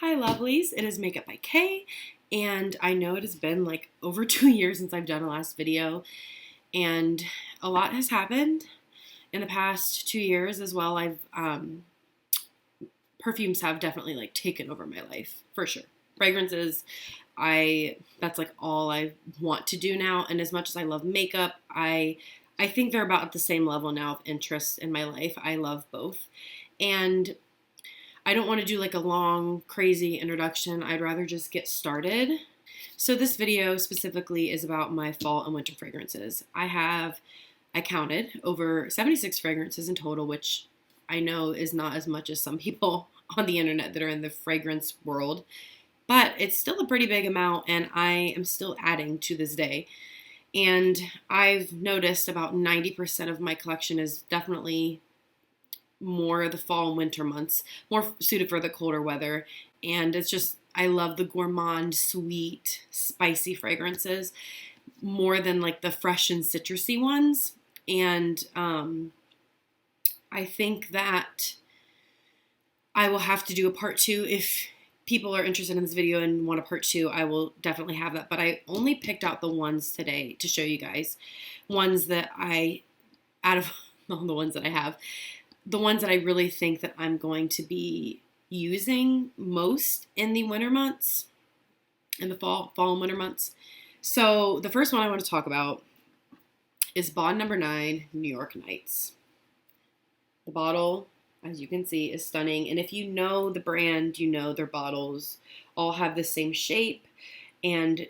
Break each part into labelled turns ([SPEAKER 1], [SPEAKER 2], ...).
[SPEAKER 1] Hi lovelies, it is Makeup by Kay, and I know it has been like over 2 years since I've done a last video, and a lot has happened in the past 2 years as well. Perfumes have definitely like taken over my life, for sure. Fragrances, that's like all I want to do now, and as much as I love makeup, I think they're about at the same level now of interest in my life. I love both, and I don't want to do like a long, crazy introduction. I'd rather just get started. So this video specifically is about my fall and winter fragrances. I counted over 76 fragrances in total, which I know is not as much as some people on the internet that are in the fragrance world, but it's still a pretty big amount, and I am still adding to this day. And I've noticed about 90% of my collection is definitely more the fall and winter months, more suited for the colder weather. And it's just, I love the gourmand, sweet, spicy fragrances more than like the fresh and citrusy ones. And I think that I will have to do a part two. If people are interested in this video and want a part two, I will definitely have that. But I only picked out the ones today to show you guys. Ones that out of all the ones that I have, the ones that I really think that I'm going to be using most in the winter months, in the fall and winter months. So the first one I want to talk about is Bond Number 9 New York Nights. The bottle, as you can see, is stunning. And if you know the brand, you know their bottles all have the same shape, and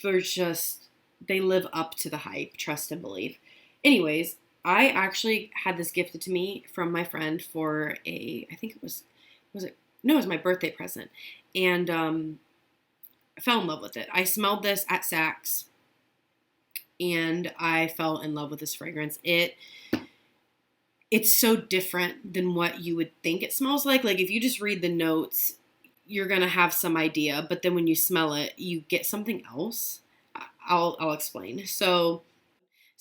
[SPEAKER 1] they live up to the hype, trust and believe. Anyways, I actually had this gifted to me from my friend for I think it was my birthday present. And I fell in love with it. I smelled this at Saks, and I fell in love with this fragrance. It's so different than what you would think it smells like. Like if you just read the notes, you're going to have some idea, but then when you smell it, you get something else. I'll explain. So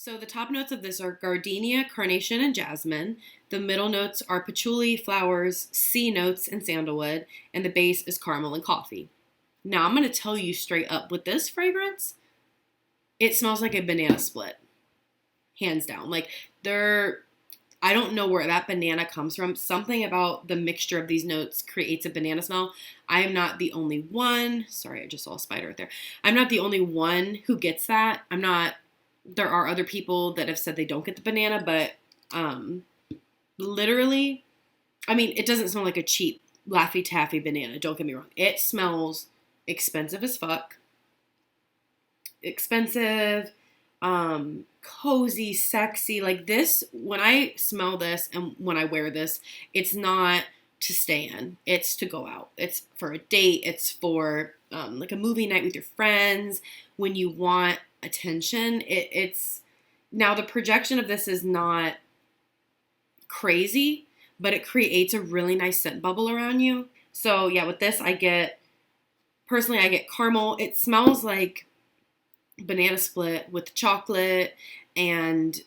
[SPEAKER 1] the top notes of this are gardenia, carnation, and jasmine. The middle notes are patchouli, flowers, C notes, and sandalwood. And the base is caramel and coffee. Now, I'm going to tell you straight up, with this fragrance, it smells like a banana split. Hands down. Like, I don't know where that banana comes from. Something about the mixture of these notes creates a banana smell. I am not the only one. Sorry, I just saw a spider right there. I'm not the only one who gets that. There are other people that have said they don't get the banana, but literally, I mean, it doesn't smell like a cheap Laffy Taffy banana. Don't get me wrong. It smells expensive as fuck. Expensive, cozy, sexy. Like this, when I smell this and when I wear this, it's not to stay in. It's to go out. It's for a date. It's for like a movie night with your friends. When you want attention, it's now the projection of this is not crazy, but it creates a really nice scent bubble around you. So yeah, with this, I get caramel. It smells like banana split with chocolate and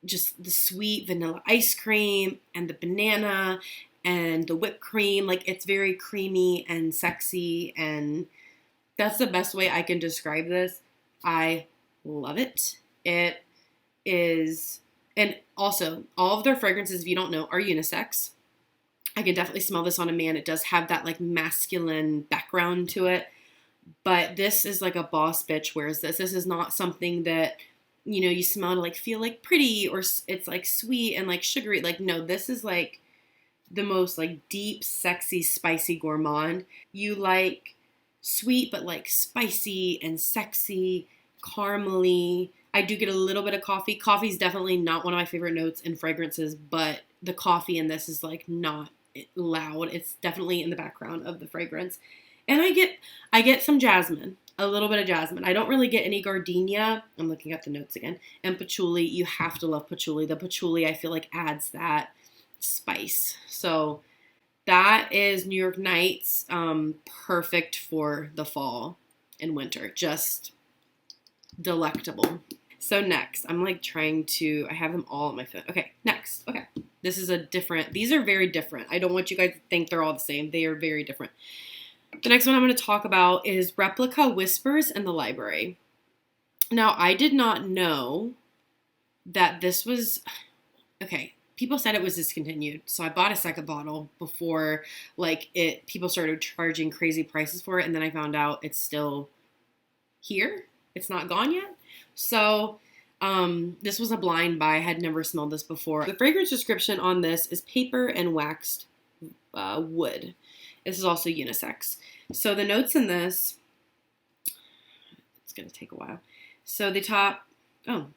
[SPEAKER 1] just the sweet vanilla ice cream and the banana and the whipped cream. Like it's very creamy and sexy, and that's the best way I can describe this. I love it. It is, and also all of their fragrances, if you don't know, are unisex. I can definitely smell this on a man. It does have that like masculine background to it, but this is like a boss bitch wears this. This is not something that, you smell to like feel like pretty, or it's like sweet and like sugary. Like, no, this is like the most like deep, sexy, spicy gourmand. You like sweet, but like spicy and sexy, caramely. I do get a little bit of coffee. Coffee is definitely not one of my favorite notes in fragrances, but the coffee in this is like not loud. It's definitely in the background of the fragrance. And I get some jasmine, a little bit of jasmine. I don't really get any gardenia. I'm looking at the notes again. And patchouli. You have to love patchouli. The patchouli, I feel like, adds that spice. So that is New York Nights, perfect for the fall and winter. Just delectable. So next, I'm like I have them all on my phone. Okay, next. Okay. This is a different, these are very different. I don't want you guys to think they're all the same. They are very different. The next one I'm going to talk about is Replica Whispers in the Library. Now, I did not know that this was, okay, people said it was discontinued. So I bought a second bottle before people started charging crazy prices for it. And then I found out it's still here. It's not gone yet. So this was a blind buy. I had never smelled this before. The fragrance description on this is paper and waxed wood. This is also unisex. So the notes in this, it's going to take a while. So the top,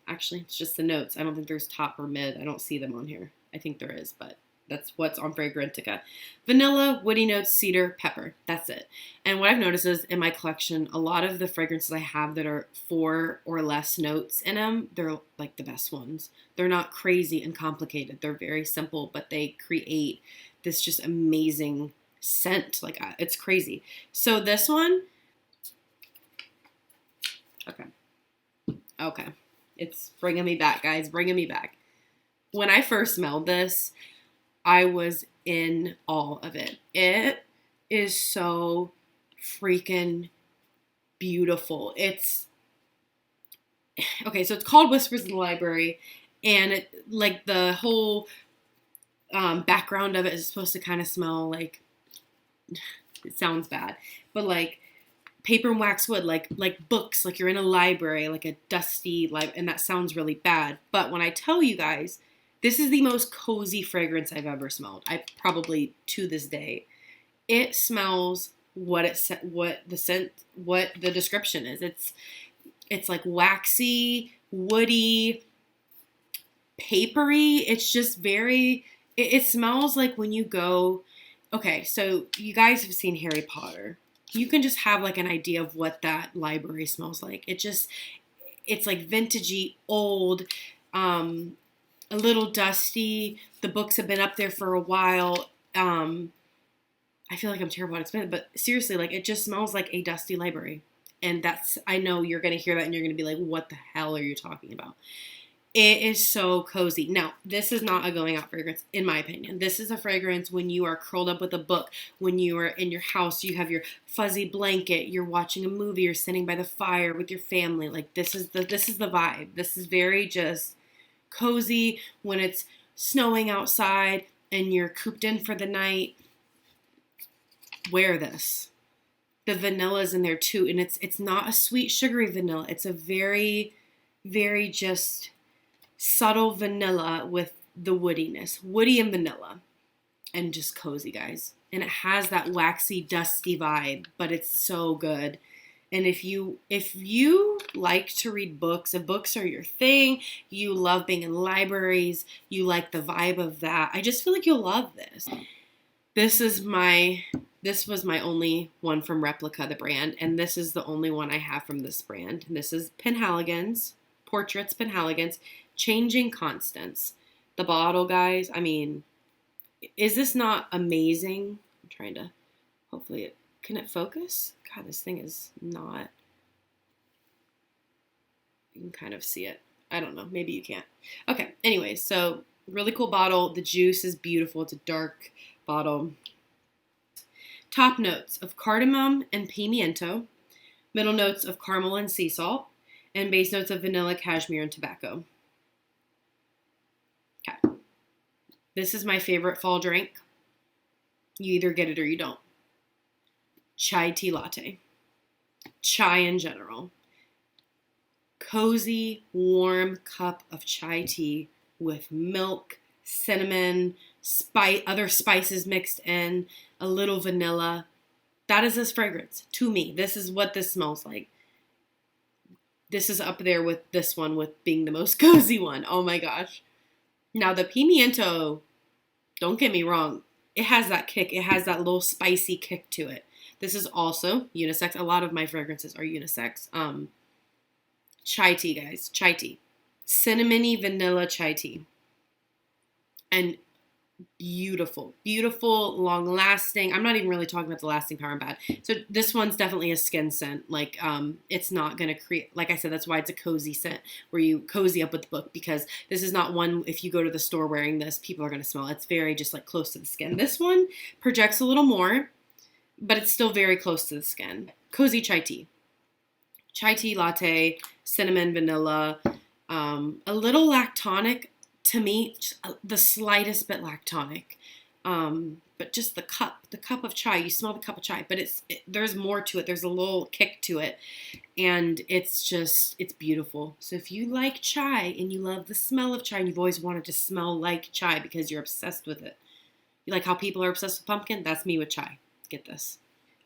[SPEAKER 1] actually, it's just the notes. I don't think there's top or mid. I don't see them on here. I think there is, but that's what's on Fragrantica. Vanilla, woody notes, cedar, pepper. That's it. And what I've noticed is in my collection, a lot of the fragrances I have that are 4 or less notes in them, they're like the best ones. They're not crazy and complicated. They're very simple, but they create this just amazing scent. Like, it's crazy. So this one, okay. It's bringing me back, guys, bringing me back. When I first smelled this, I was in awe of it. It is so freaking beautiful. It's, okay, so it's called Whispers in the Library, and it, like, the whole background of it is supposed to kind of smell like, it sounds bad, but like paper and wax wood, like books, like you're in a library, like a dusty library, and that sounds really bad. But when I tell you guys, this is the most cozy fragrance I've ever smelled. I probably, to this day, it smells what the description is. It's like waxy, woody, papery. It's just very, it smells like when you go, okay, so you guys have seen Harry Potter. You can just have like an idea of what that library smells like. It's like vintagey, old, a little dusty. The books have been up there for a while. I feel like I'm terrible at explaining it, but seriously, like, it just smells like a dusty library. And I know you're going to hear that and you're going to be like, what the hell are you talking about? It is so cozy. Now, this is not a going out fragrance, in my opinion. This is a fragrance when you are curled up with a book, when you are in your house, you have your fuzzy blanket, you're watching a movie, you're sitting by the fire with your family. Like, this is the vibe. This is very just cozy when it's snowing outside and you're cooped in for the night. Wear this. The vanilla's in there too, and it's not a sweet, sugary vanilla. It's a very, very just subtle vanilla with the woodiness. Woody and vanilla. And just cozy, guys. And it has that waxy, dusty vibe, but it's so good. And if you like to read books, if books are your thing, you love being in libraries, you like the vibe of that, I just feel like you'll love this. This was my only one from Replica, the brand, and this is the only one I have from this brand. And this is Penhaligon's, Portraits Penhaligon's, Changing Constants. The bottle, guys, I mean, is this not amazing? I'm trying to, hopefully, can it focus? God, this thing is not, you can kind of see it. I don't know, maybe you can't. Okay, anyway, so really cool bottle. The juice is beautiful. It's a dark bottle. Top notes of cardamom and pimiento, middle notes of caramel and sea salt, and base notes of vanilla, cashmere, and tobacco. Okay. This is my favorite fall drink. You either get it or you don't. Chai tea latte. Chai in general. Cozy, warm cup of chai tea with milk, cinnamon, other spices mixed in, a little vanilla. That is this fragrance to me. This is what this smells like. This is up there with this one with being the most cozy one. Oh my gosh. Now the pimiento, don't get me wrong, it has that kick. It has that little spicy kick to it. This is also unisex. A lot of my fragrances are unisex. Chai tea, guys. Chai tea. Cinnamony vanilla chai tea. And Beautiful, beautiful, long lasting. I'm not even really talking about the lasting power and bad. So this one's definitely a skin scent. Like, it's not gonna create, like I said, that's why it's a cozy scent where you cozy up with the book, because this is not one, if you go to the store wearing this, people are gonna smell it. It's very just like close to the skin. This one projects a little more, but it's still very close to the skin. Cozy chai tea. Chai tea latte, cinnamon, vanilla, a little lactonic to me, the slightest bit lactonic. But just the cup of chai, you smell the cup of chai, but there's more to it. There's a little kick to it, and it's beautiful. So if you like chai and you love the smell of chai and you've always wanted to smell like chai because you're obsessed with it, you like how people are obsessed with pumpkin? That's me with chai. Get this.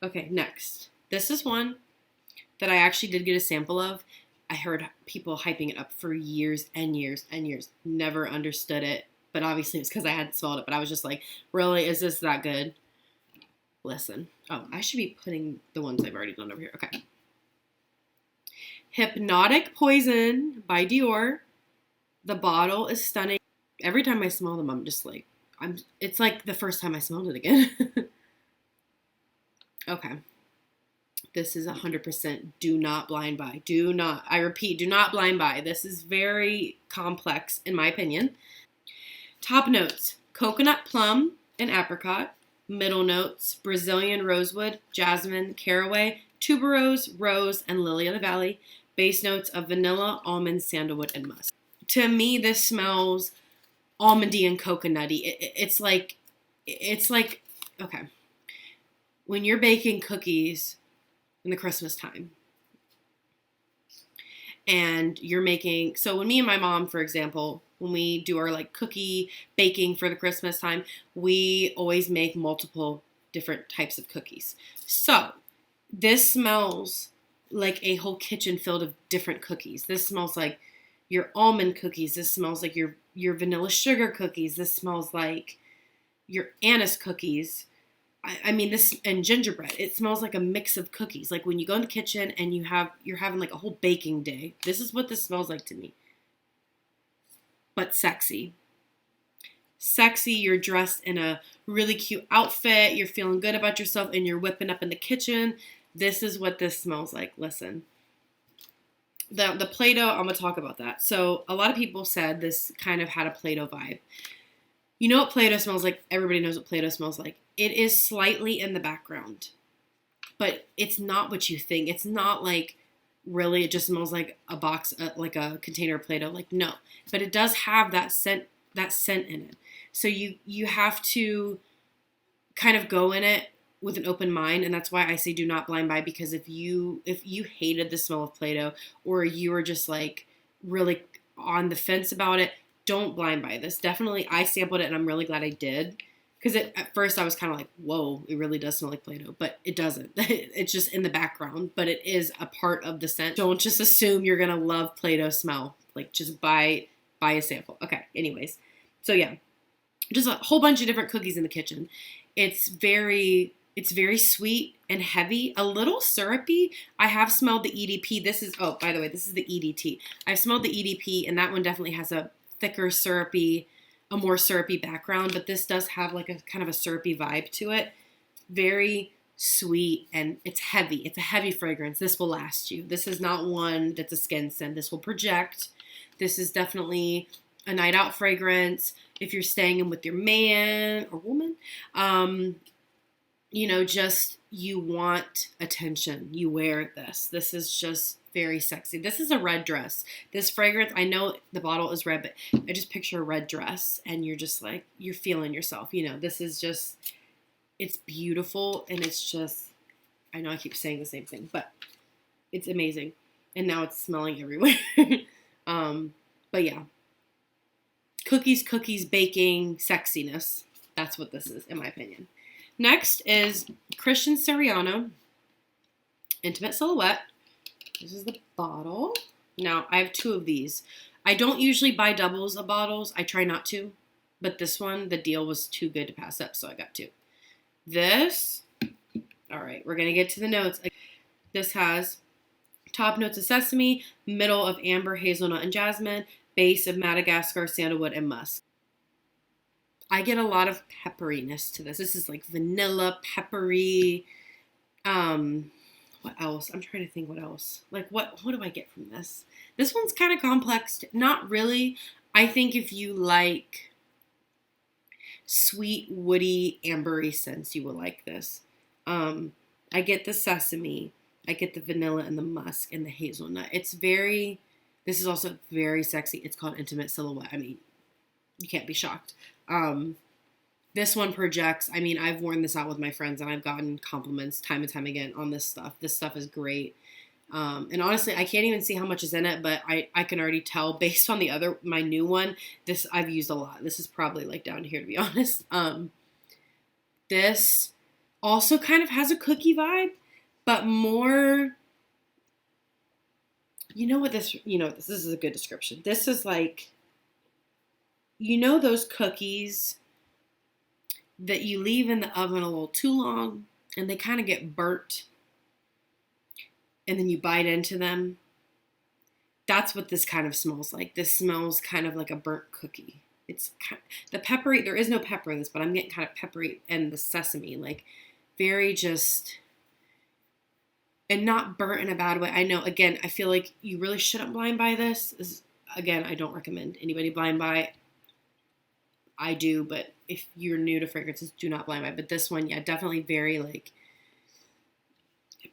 [SPEAKER 1] Okay, next. This is one that I actually did get a sample of. I heard people hyping it up for years and years and years. Never understood it, but obviously it's because I hadn't smelled it. But I was just like, really, is this that good? Listen. Oh, I should be putting the ones I've already done over here. Okay. Hypnotic Poison by Dior. The bottle is stunning. Every time I smell them, I'm just like, it's like the first time I smelled it again. Okay. This is 100% do not blind buy. Do not, I repeat, do not blind buy. This is very complex in my opinion. Top notes: coconut, plum, and apricot. Middle notes: Brazilian rosewood, jasmine, caraway, tuberose, rose, and lily of the valley. Base notes of vanilla, almond, sandalwood, and musk. To me, this smells almondy and coconutty. It's like, okay, when you're baking cookies in the Christmas time, and you're making, so when me and my mom, for example, when we do our like cookie baking for the Christmas time, we always make multiple different types of cookies. So this smells like a whole kitchen filled of different cookies. This smells like your almond cookies. This smells like your vanilla sugar cookies. This smells like your anise cookies. I mean, this, and gingerbread. It smells like a mix of cookies. Like when you go in the kitchen and you're having like a whole baking day. This is what this smells like to me. But sexy. Sexy, you're dressed in a really cute outfit. You're feeling good about yourself and you're whipping up in the kitchen. This is what this smells like. Listen. The Play-Doh, I'm going to talk about that. So a lot of people said this kind of had a Play-Doh vibe. You know what Play-Doh smells like? Everybody knows what Play-Doh smells like. It is slightly in the background, but it's not what you think. It's not like really it just smells like a box, like a container of Play-Doh. Like, no, but it does have that scent in it. So you have to kind of go in it with an open mind, and that's why I say do not blind buy, because if you hated the smell of Play-Doh, or you were just like really on the fence about it, don't blind buy this. Definitely, I sampled it and I'm really glad I did, because at first I was kind of like, whoa, it really does smell like Play-Doh, but it doesn't. It's just in the background, but it is a part of the scent. Don't just assume you're gonna love Play-Doh smell. Like, just buy a sample. Okay, anyways, so yeah, just a whole bunch of different cookies in the kitchen. It's very sweet and heavy, a little syrupy. I have smelled the EDP. This is, oh, by the way, this is the EDT. I've smelled the EDP, and that one definitely has a thicker syrupy, a more syrupy background, but this does have like a kind of a syrupy vibe to it. Very sweet, and it's heavy. It's a heavy fragrance. This will last you. This is not one that's a skin scent. This will project. This is definitely a night out fragrance. If you're staying in with your man or woman, just you want attention, you wear this. This is just very sexy. This is a red dress. This fragrance, I know the bottle is red, but I just picture a red dress and you're just like, you're feeling yourself. This is just, it's beautiful, and it's just, I know I keep saying the same thing, but it's amazing. And now it's smelling everywhere. But yeah. Cookies, baking, sexiness. That's what this is, in my opinion. Next is Christian Siriano Intimate Silhouette. This is the bottle. Now, I have 2 of these. I don't usually buy doubles of bottles. I try not to. But this one, the deal was too good to pass up, so I got 2. This, all right, we're going to get to the notes. This has top notes of sesame, middle of amber, hazelnut, and jasmine, base of Madagascar, sandalwood, and musk. I get a lot of pepperiness to this. This is like vanilla, peppery. What else? I'm trying to think what else. Like what do I get from this? This one's kind of complex. Not really. I think if you like sweet, woody, ambery scents, you will like this. I get the sesame. I get the vanilla and the musk and the hazelnut. This is also very sexy. It's called Intimate Silhouette. I mean, you can't be shocked. This one projects. I mean, I've worn this out with my friends and I've gotten compliments time and time again on this stuff. This stuff is great. And honestly, I can't even see how much is in it, but I can already tell based on my new one, this I've used a lot. This is probably like down here, to be honest. This also kind of has a cookie vibe, but more, this is a good description. This is like, those cookies that you leave in the oven a little too long and they kind of get burnt and then you bite into them. That's what this kind of smells like. This smells kind of like a burnt cookie. It's the peppery, there is no pepper in this, but I'm getting kind of peppery, and the sesame, like very just, and not burnt in a bad way. I know, again, I feel like you really shouldn't blind buy this. Again, I don't recommend anybody blind buy. I do, but if you're new to fragrances, do not blind buy. But this one, yeah, definitely very like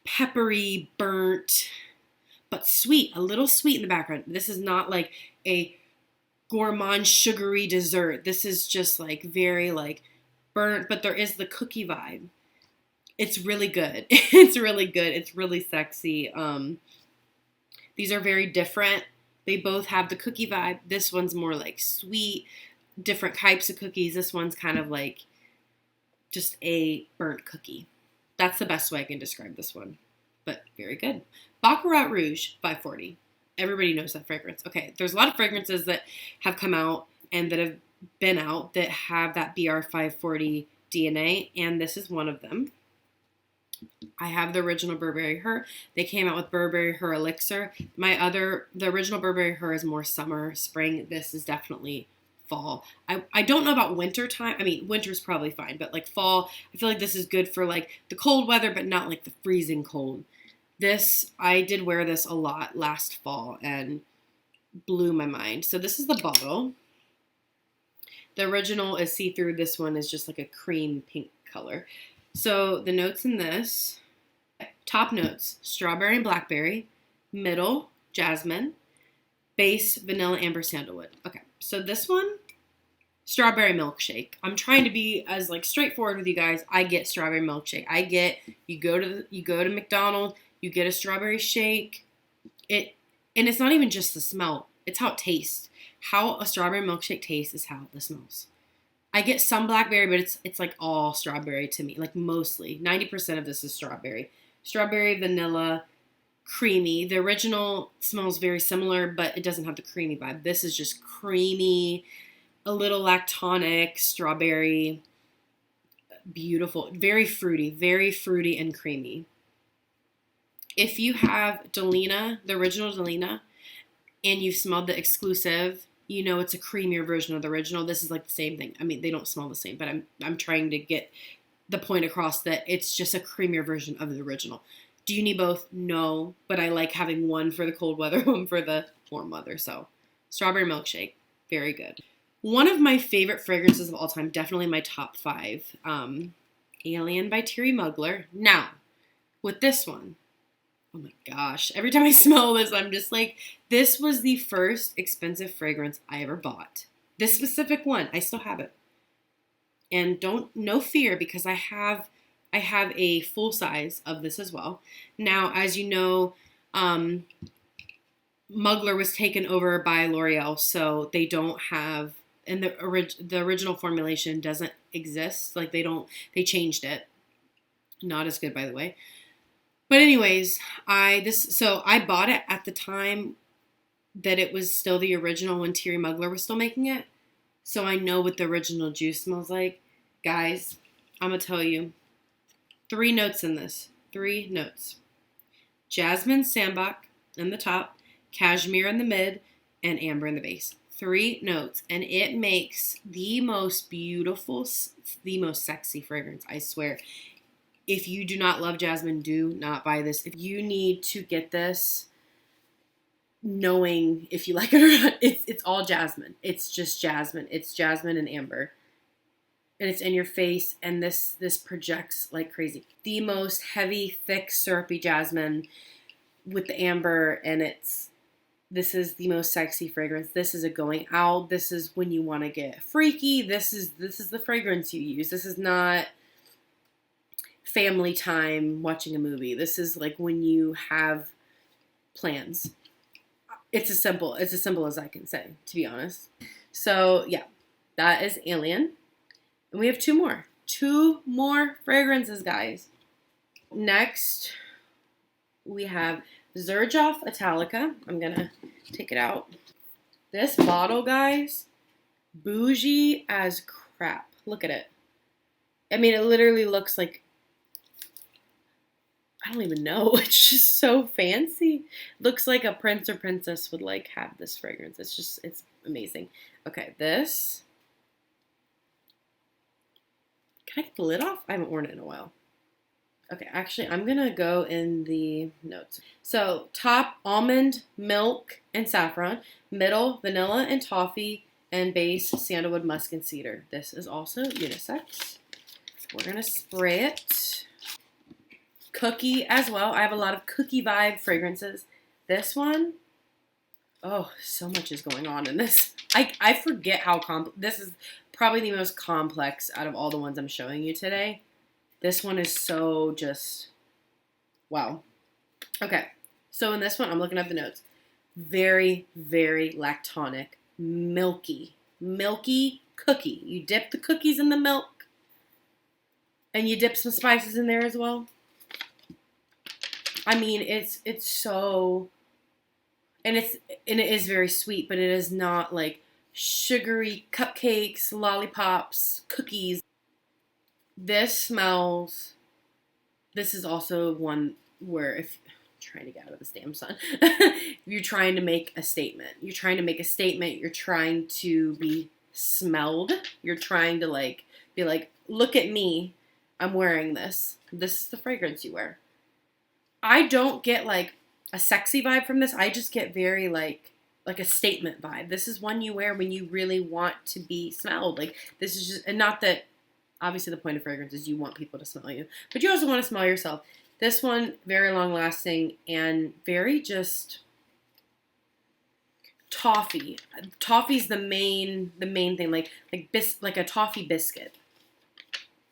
[SPEAKER 1] peppery, burnt, but sweet, a little sweet in the background. This is not like a gourmand sugary dessert. This is just like very like burnt, but there is the cookie vibe. It's really good. It's really good. It's really sexy. These are very different. They both have the cookie vibe. This one's more like sweet, different types of cookies. This one's kind of like just a burnt cookie. That's the best way I can describe this one, but very good. Baccarat Rouge 540. Everybody knows that fragrance. Okay, there's a lot of fragrances that have come out and that have been out that have that BR 540 DNA, and this is one of them. I have the original Burberry Her. They came out with Burberry Her Elixir. The original Burberry Her is more summer, spring. This is definitely fall. I don't know about winter time. I mean, winter's probably fine, but like fall, I feel like this is good for like the cold weather, but not like the freezing cold. I did wear this a lot last fall and blew my mind. So this is the bottle. The original is see-through. This one is just like a cream pink color. So the notes in this, top notes, strawberry and blackberry, middle, jasmine, base, vanilla, amber, sandalwood. Okay, so this one, strawberry milkshake. I'm trying to be as like straightforward with you guys. I get strawberry milkshake. You go to McDonald's, you get a strawberry shake. And it's not even just the smell. It's how it tastes. How a strawberry milkshake tastes is how this smells. I get some blackberry, but it's like all strawberry to me. Like mostly. 90% of this is strawberry. Strawberry, vanilla, creamy. The original smells very similar, but it doesn't have the creamy vibe. This is just creamy, a little lactonic, strawberry. Beautiful. Very fruity and creamy. If you have Delina, the original Delina, and you've smelled the exclusive, you know it's a creamier version of the original. This is like the same thing. I mean, they don't smell the same, but I'm trying to get the point across that it's just a creamier version of the original. Do you need both? No, but I like having one for the cold weather, one for the warm weather. So, strawberry milkshake, very good. One of my favorite fragrances of all time, definitely my top 5, Alien by Thierry Mugler. Now, with this one, oh my gosh, every time I smell this, I'm just like, this was the first expensive fragrance I ever bought. This specific one, I still have it. And no fear, because I have a full size of this as well. Now, as you know, Mugler was taken over by L'Oreal, so they don't have, and the original formulation doesn't exist. Like they changed it. Not as good, by the way. But anyways, I bought it at the time that it was still the original when Thierry Mugler was still making it. So I know what the original juice smells like. Guys, I'm going to tell you 3 notes in this. 3 notes. Jasmine Sambac in the top, cashmere in the mid, and amber in the base. 3 notes, and it makes the most beautiful, the most sexy fragrance, I swear. If you do not love jasmine, do not buy this. If you need to get this, knowing if you like it or not, it's all jasmine. It's just jasmine. It's jasmine and amber. And it's in your face, and this projects like crazy. The most heavy, thick, syrupy jasmine with the amber, and this is the most sexy fragrance. This is a going out. This is when you want to get freaky. This is the fragrance you use. This is not family time watching a movie. This is like when you have plans. It's as simple as I can say, to be honest. So yeah, that is Alien. And we have 2 more. 2 more fragrances, guys. Next, we have Xerjoff Italica. I'm going to take it out. This bottle, guys, bougie as crap. Look at it. I mean, it literally looks like, I don't even know. It's just so fancy. Looks like a prince or princess would like have this fragrance. It's amazing. Okay, this. Can I get the lid off? I haven't worn it in a while. Okay, actually, I'm going to go in the notes. So, top, almond, milk, and saffron. Middle, vanilla and toffee. And base, sandalwood, musk, and cedar. This is also unisex. We're going to spray it. Cookie as well. I have a lot of cookie vibe fragrances. This one, oh, so much is going on in this. I forget how this is probably the most complex out of all the ones I'm showing you today. This one is so just, wow. Okay, so in this one, I'm looking at the notes. Very, very lactonic, milky cookie. You dip the cookies in the milk, and you dip some spices in there as well. I mean, it's so, and it is very sweet, but it is not like sugary cupcakes, lollipops, cookies. This is also one where if I'm trying to get out of this damn sun, if you're trying to make a statement, you're trying to be smelled, you're trying to be like, look at me, I'm wearing this. This is the fragrance you wear. I don't get like a sexy vibe from this. I just get very like a statement vibe. This is one you wear when you really want to be smelled. Like this is just, and not that obviously the point of fragrance is you want people to smell you, but you also want to smell yourself. This one, very long lasting and very just toffee. Toffee's the main thing, like a toffee biscuit.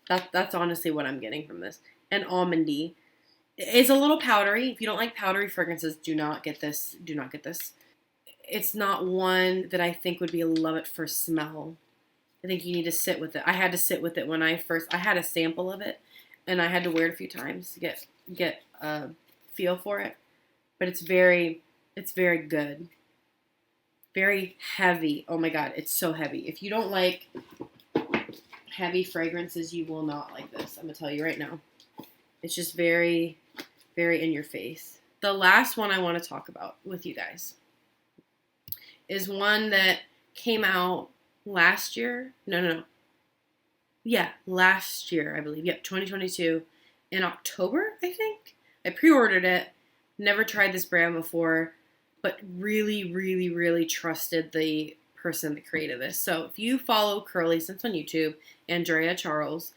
[SPEAKER 1] That's honestly what I'm getting from this. And almondy. It's a little powdery. If you don't like powdery fragrances, do not get this. Do not get this. It's not one that I think would be a love at first smell. I think you need to sit with it. I had to sit with it when I had a sample of it, and I had to wear it a few times to get a feel for it. But it's very good. Very heavy. Oh my God, it's so heavy. If you don't like heavy fragrances, you will not like this. I'm gonna tell you right now. It's just very, very in your face. The last one I want to talk about with you guys is one that came out last year. No. Yeah, last year, I believe. Yep, 2022. In October, I think. I pre-ordered it. Never tried this brand before, but really, really, really trusted the person that created this. So if you follow Curly Scents on YouTube, Andrea Charles,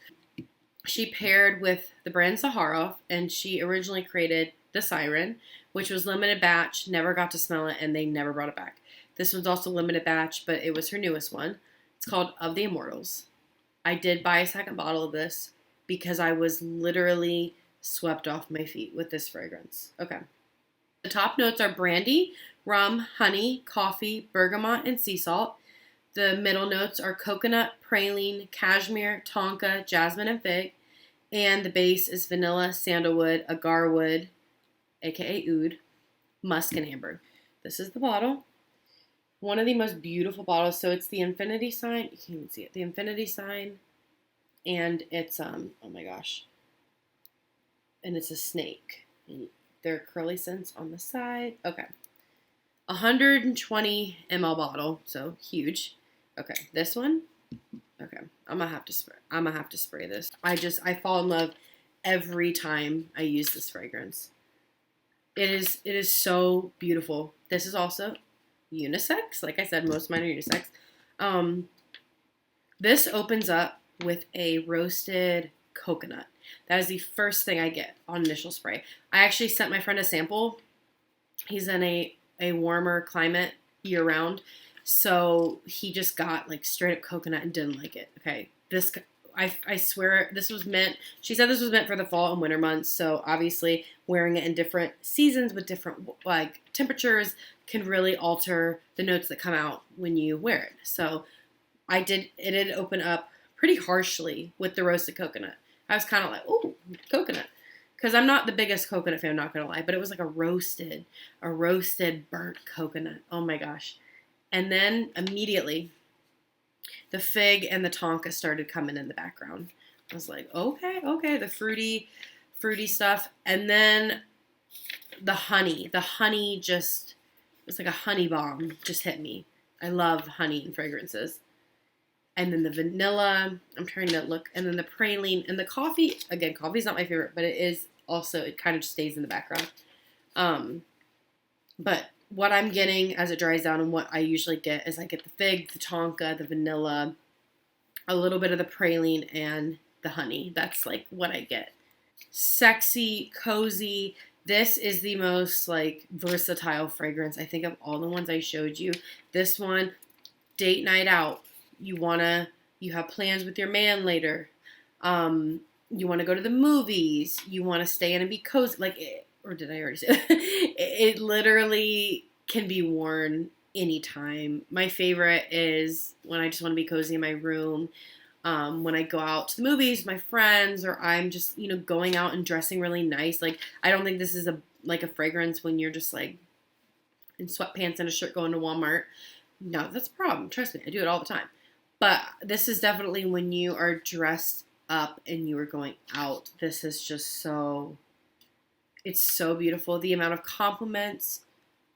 [SPEAKER 1] she paired with the brand Saharoff, and she originally created the Siren, which was limited batch, never got to smell it, and they never brought it back. This one's also limited batch, but it was her newest one. It's called Of the Immortals. I did buy a second bottle of this because I was literally swept off my feet with this fragrance. Okay. The top notes are brandy, rum, honey, coffee, bergamot, and sea salt. The middle notes are coconut, praline, cashmere, tonka, jasmine, and fig. And the base is vanilla, sandalwood, agarwood, aka oud, musk, and amber. This is the bottle. One of the most beautiful bottles. So it's the infinity sign. You can't even see it. The infinity sign. And it's, oh my gosh. And it's a snake. And there are Curly Scents on the side. Okay. 120 ml bottle, so huge. Okay, this one. Okay, I'm gonna have to spray. I'm gonna have to spray this. I fall in love every time I use this fragrance. It is so beautiful. This is also unisex. Like I said, most of mine are unisex. Um, this opens up with a roasted coconut. That is the first thing I get on initial spray. I actually sent my friend a sample. He's in a warmer climate year round. So he just got like straight up coconut and didn't like it. Okay. I swear this was meant, she said this was meant for the fall and winter months. So obviously wearing it in different seasons with different like temperatures can really alter the notes that come out when you wear it. So it did open up pretty harshly with the roasted coconut. I was kind of like, oh, coconut. Because I'm not the biggest coconut fan, I'm not going to lie. But it was like a roasted burnt coconut. Oh my gosh. And then immediately, the fig and the tonka started coming in the background. I was like, okay, the fruity stuff. And then the honey just, it was like a honey bomb just hit me. I love honey and fragrances. And then the vanilla, I'm trying to look, and then the praline, and the coffee, again, coffee's not my favorite, but it is also, it kind of just stays in the background. But what I'm getting as it dries down and what I usually get is I get the fig, the tonka, the vanilla, a little bit of the praline, and the honey. That's like what I get. Sexy, cozy. This is the most like versatile fragrance, I think, of all the ones I showed you. This one, date night out. You have plans with your man later. You want to go to the movies. You want to stay in and be cozy. Or did I already say that? It literally can be worn anytime. My favorite is when I just want to be cozy in my room. When I go out to the movies with my friends, or I'm just, going out and dressing really nice. Like, I don't think this is a fragrance when you're just like in sweatpants and a shirt going to Walmart. No, that's a problem. Trust me, I do it all the time. But this is definitely when you are dressed up and you are going out. This is just it's so beautiful. The amount of compliments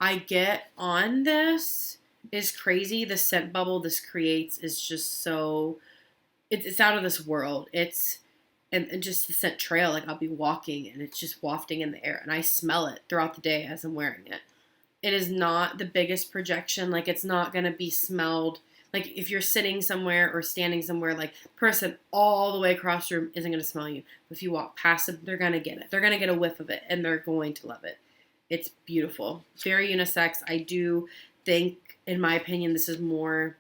[SPEAKER 1] I get on this is crazy. The scent bubble this creates is just it's out of this world. And just the scent trail, like I'll be walking and it's just wafting in the air and I smell it throughout the day as I'm wearing it. It is not the biggest projection. Like, it's not going to be smelled. Like, if you're sitting somewhere or standing somewhere, like, person all the way across the room isn't going to smell you. If you walk past them, they're going to get it. They're going to get a whiff of it, and they're going to love it. It's beautiful. Very unisex. I do think, in my opinion, this is more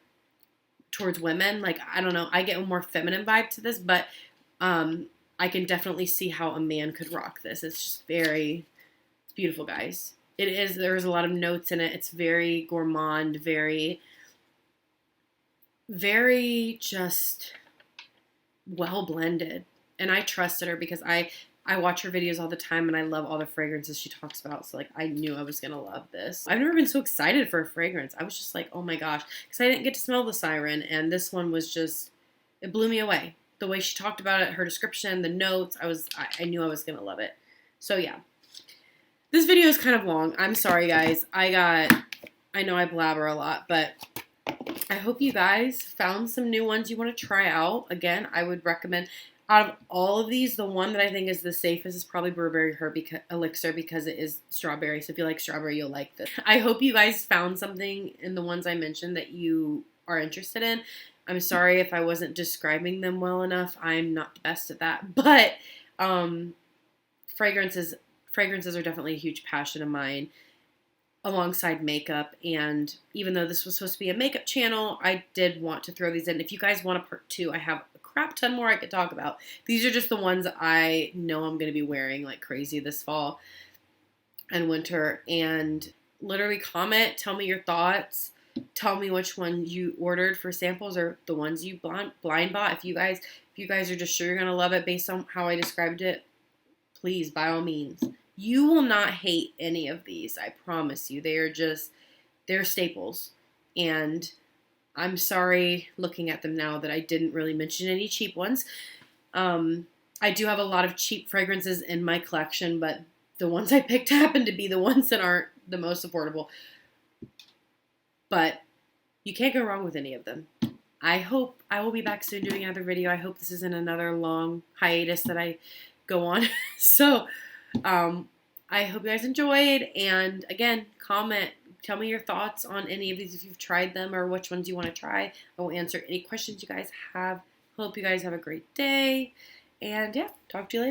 [SPEAKER 1] towards women. Like, I don't know. I get a more feminine vibe to this, but I can definitely see how a man could rock this. It's just it's beautiful, guys. There's a lot of notes in it. It's very gourmand, very, very just well blended. And I trusted her because I watch her videos all the time and I love all the fragrances she talks about. So like, I knew I was going to love this. I've never been so excited for a fragrance. I was just like, oh my gosh, because I didn't get to smell the Siren. And this one was just, it blew me away. The way she talked about it, her description, the notes, I knew I was going to love it. So yeah. This video is kind of long. I'm sorry, guys. I know I blabber a lot, but I hope you guys found some new ones you want to try out. Again, I would recommend, out of all of these, the one that I think is the safest is probably Burberry Herb Elixir because it is strawberry. So if you like strawberry, you'll like this. I hope you guys found something in the ones I mentioned that you are interested in. I'm sorry if I wasn't describing them well enough. I'm not the best at that. But fragrances are definitely a huge passion of mine alongside makeup. And even though this was supposed to be a makeup channel, I did want to throw these in. If you guys want a part 2, I have a crap ton more I could talk about. These are just the ones I know I'm going to be wearing like crazy this fall and winter. And literally comment, tell me your thoughts. Tell me which one you ordered for samples or the ones you blind bought. If you guys are just sure you're going to love it based on how I described it, please, by all means. You will not hate any of these, I promise you. They're staples. And I'm sorry looking at them now that I didn't really mention any cheap ones. I do have a lot of cheap fragrances in my collection, but the ones I picked happen to be the ones that aren't the most affordable. but you can't go wrong with any of them. I hope I will be back soon doing another video. I hope this isn't another long hiatus that I go on. So, I hope you guys enjoyed. And again, comment. Tell me your thoughts on any of these if you've tried them or which ones you want to try. I will answer any questions you guys have. Hope you guys have a great day. And yeah, talk to you later.